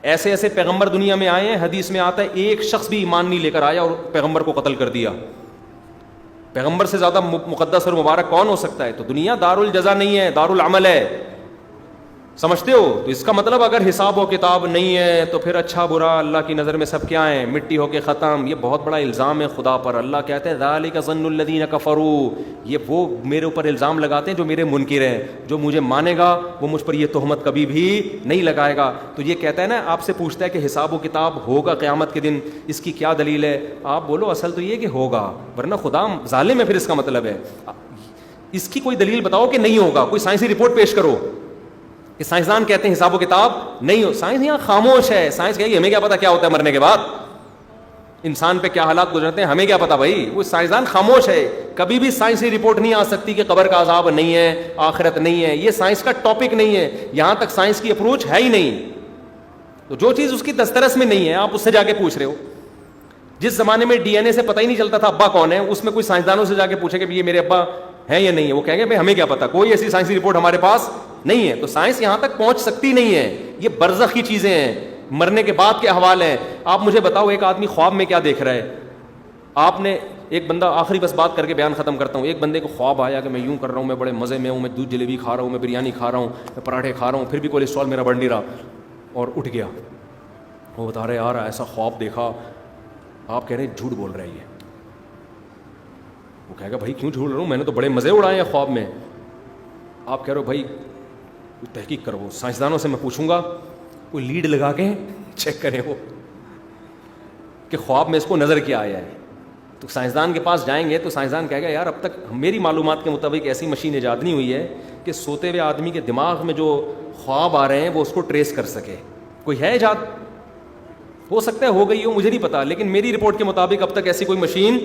ایسے ایسے پیغمبر دنیا میں آئے ہیں, حدیث میں آتا ہے ایک شخص بھی ایمان نہیں لے کر آیا اور پیغمبر کو قتل کر دیا. پیغمبر سے زیادہ مقدس اور مبارک کون ہو سکتا ہے؟ تو دنیا دار الجزا نہیں ہے, دار العمل ہے, سمجھتے ہو؟ تو اس کا مطلب اگر حساب و کتاب نہیں ہے تو پھر اچھا برا اللہ کی نظر میں سب کیا ہیں؟ مٹی ہو کے ختم. یہ بہت بڑا الزام ہے خدا پر. اللہ کہتے ہیں ذالک ظن الذین کفروا, یہ وہ میرے اوپر الزام لگاتے ہیں جو میرے منکر ہیں. جو مجھے مانے گا وہ مجھ پر یہ تہمت کبھی بھی نہیں لگائے گا. تو یہ کہتا ہے نا, آپ سے پوچھتا ہے کہ حساب و کتاب ہوگا قیامت کے دن, اس کی کیا دلیل ہے؟ آپ بولو اصل تو یہ کہ ہوگا, ورنہ خدا ظالم ہے. پھر اس کا مطلب ہے اس کی کوئی دلیل بتاؤ کہ نہیں ہوگا. کوئی سائنسی رپورٹ پیش کرو کہ سائنسدان کہتے ہیں حساب و کتاب نہیں ہو. سائنس یہاں خاموش ہے. سائنس کہے گی ہمیں کیا پتا کیا ہوتا ہے مرنے کے بعد, انسان پہ کیا حالات گزرتے ہیں, ہمیں کیا پتا بھائی. وہ سائنسدان خاموش ہے. کبھی بھی سائنسی رپورٹ نہیں آ سکتی کہ قبر کا عذاب نہیں ہے, آخرت نہیں ہے. یہ سائنس کا ٹاپک نہیں ہے. یہاں تک سائنس کی اپروچ ہے ہی نہیں. تو جو چیز اس کی دسترس میں نہیں ہے آپ اس سے جا کے پوچھ رہے ہو. جس زمانے میں ڈی این اے سے پتہ ہی نہیں چلتا تھا ابا کون ہے, اس میں کوئی سائنسدانوں سے جا کے پوچھے کہ یہ میرے ابا ہے یا نہیں ہے, وہ کہیں گے بھائی ہمیں کیا پتا, کوئی ایسی سائنسی رپورٹ ہمارے پاس نہیں ہے. تو سائنس یہاں تک پہنچ سکتی نہیں ہے. یہ برزخ کی چیزیں ہیں, مرنے کے بعد کے احوال ہیں. آپ مجھے بتاؤ ایک آدمی خواب میں کیا دیکھ رہا ہے؟ آپ نے ایک بندہ, آخری بس بات کر کے بیان ختم کرتا ہوں, ایک بندے کو خواب آیا کہ میں یوں کر رہا ہوں, میں بڑے مزے میں ہوں, میں دودھ جلیبی کھا رہا ہوں, میں بریانی کھا رہا ہوں, میں پراٹھے کھا رہا ہوں, پھر بھی کولیسٹرول میرا بڑھ نہیں رہا, اور اٹھ گیا. وہ بتا رہے یار ایسا خواب دیکھا. آپ کہہ رہے ہیں جھوٹ بول رہا ہے یہ. وہ کہے گا بھائی کیوں جھوٹ رہا ہوں, میں نے تو بڑے مزے اڑائے ہیں خواب میں. آپ کہہ رہے ہو بھائی تحقیق کرو, سائنسدانوں سے میں پوچھوں گا, کوئی لیڈ لگا کے چیک کریں وہ کہ خواب میں اس کو نظر کیا آیا ہے. تو سائنسدان کے پاس جائیں گے تو سائنسدان کہے گا یار اب تک میری معلومات کے مطابق ایسی مشین ایجاد نہیں ہوئی ہے کہ سوتے ہوئے آدمی کے دماغ میں جو خواب آ رہے ہیں وہ اس کو ٹریس کر سکے. کوئی ہے ایجاد؟ ہو سکتا ہے ہو گئی ہو, مجھے نہیں پتا, لیکن میری رپورٹ کے مطابق اب تک ایسی کوئی مشین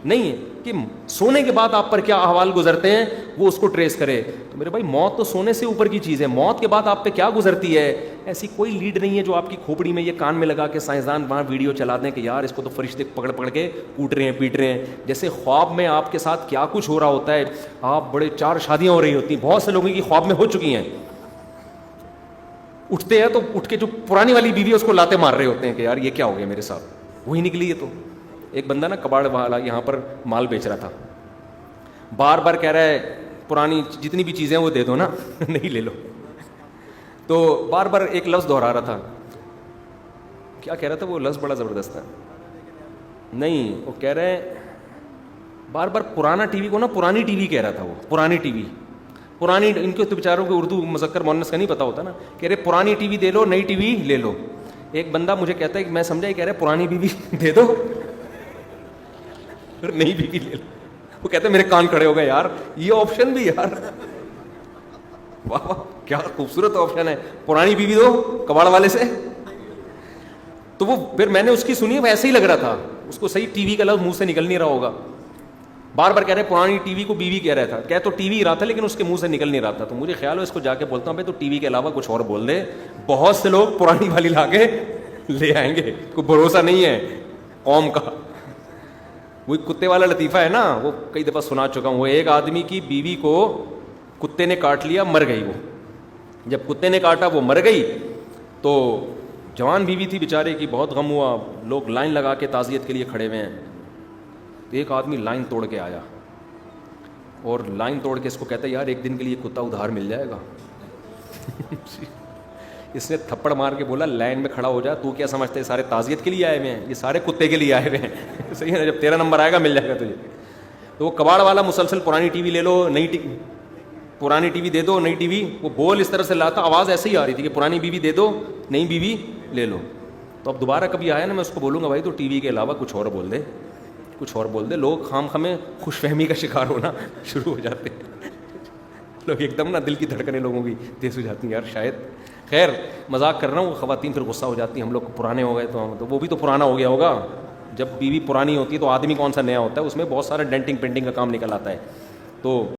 نہیں ہے کہ سونے کے بعد آپ پر کیا احوال گزرتے ہیں وہ اس کو ٹریس کرے. تو میرے بھائی موت تو سونے سے اوپر کی چیز ہے, موت کے بعد آپ پہ کیا گزرتی ہے ایسی کوئی لیڈ نہیں ہے جو آپ کی کھوپڑی میں یہ کان میں لگا کے سائنسدان وہاں ویڈیو چلا دیں کہ یار اس کو تو فرشتے پکڑ پکڑ کے کوٹ رہے ہیں پیٹ رہے ہیں. جیسے خواب میں آپ کے ساتھ کیا کچھ ہو رہا ہوتا ہے. آپ بڑے 4 شادیاں ہو رہی ہوتی ہیں, بہت سے لوگوں کی خواب میں ہو چکی ہیں. اٹھتے ہیں تو اٹھ کے جو پرانی والی بیوی اس کو لاتے مار رہے ہوتے ہیں کہ یار یہ کیا ہو گیا میرے ساتھ, وہی نکلی ہے. تو ایک بندہ نا کباڑ والا یہاں پر مال بیچ رہا تھا, بار بار کہہ رہا ہے پرانی جتنی بھی چیزیں وہ دے دو نا نہیں لے لو. تو بار بار ایک لفظ دہرا رہا تھا, کیا کہہ رہا تھا وہ لفظ بڑا زبردست تھا. نہیں وہ کہہ رہے بار بار پرانا ٹی وی کو نا پرانی ٹی وی کہہ رہا تھا. وہ پرانی ٹی وی, پرانی, ان کے تو بیچاروں کو اردو مذکر مؤنث کا نہیں پتا ہوتا نا, کہہ رہے پرانی ٹی وی دے لو نئی ٹی وی لے لو. ایک بندہ مجھے کہتا ہے کہ میں سمجھا, یہ کہہ رہے پرانی بیوی دے دو اور نئی بیوی لے لو. وہ کہتے ہیں میرے کان کھڑے ہو گئے یار, یہ آپشن بھی یار واہ واہ کیا خوبصورت آپشن ہے, پرانی بیوی دو کباڑ والے سے. تو وہ پھر میں نے اس کی سنی, وہ ایسے ہی لگ رہا تھا, اس کو صحیح ٹی وی کا لفظ منہ سے نکل نہیں رہا ہوگا. بار بار کہہ رہے پرانی ٹی وی کو بیوی کہہ رہا تھا, کہہ تو ٹی وی رہا تھا لیکن اس کے منہ سے نکل نہیں رہا تھا. تو مجھے خیال ہو اس کو جا کے بولتا ہوں بھائی تو ٹی وی کے علاوہ کچھ اور بول دے. بہت سے لوگ پرانی والی لا کے لے آئیں گے, کوئی بھروسہ نہیں ہے قوم کا. وہی کتے والا لطیفہ ہے نا, وہ کئی دفعہ سنا چکا ہوں. وہ ایک آدمی کی بیوی کو کتے نے کاٹ لیا, مر گئی. وہ جب کتے نے کاٹا وہ مر گئی, تو جوان بیوی تھی بیچارے کی, بہت غم ہوا, لوگ لائن لگا کے تعزیت کے لیے کھڑے ہوئے ہیں. ایک آدمی لائن توڑ کے آیا اور لائن توڑ کے اس کو کہتا ہے یار ایک دن کے لیے کتا ادھار مل جائے گا. اس نے تھپڑ مار کے بولا لائن میں کھڑا ہو جا, تو کیا سمجھتے ہیں سارے تعزیت کے لیے آئے ہوئے ہیں, یہ سارے کتے کے لیے آئے ہوئے ہیں. صحیح ہے نا, جب تیرا نمبر آئے گا مل جائے گا تجھے. تو وہ کباڑ والا مسلسل پرانی ٹی وی لے لو, پرانی ٹی وی دے دو, نئی ٹی وی, وہ بول اس طرح سے لاتا, آواز ایسے ہی آ رہی تھی کہ پرانی بیوی دے دو نئی بیوی لے لو. تو اب دوبارہ کبھی آیا نا میں اس کو بولوں گا بھائی تو ٹی وی کے علاوہ کچھ اور بول دے, کچھ اور بول دے. لوگ خام خامیں خوش فہمی کا شکار ہونا شروع ہو جاتے ہیں. لوگ ایک دم نا دل کی دھڑکنیں لوگوں کی تیز ہو جاتی ہیں یار شاید. خیر مذاق کر رہا ہوں, خواتین پھر غصہ ہو جاتی ہیں, ہم لوگ پرانے ہو گئے تو وہ بھی تو پرانا ہو گیا ہوگا. جب بیوی پرانی ہوتی ہے تو آدمی کون سا نیا ہوتا ہے, اس میں بہت سارا ڈینٹنگ پینٹنگ کا کام نکل آتا ہے. تو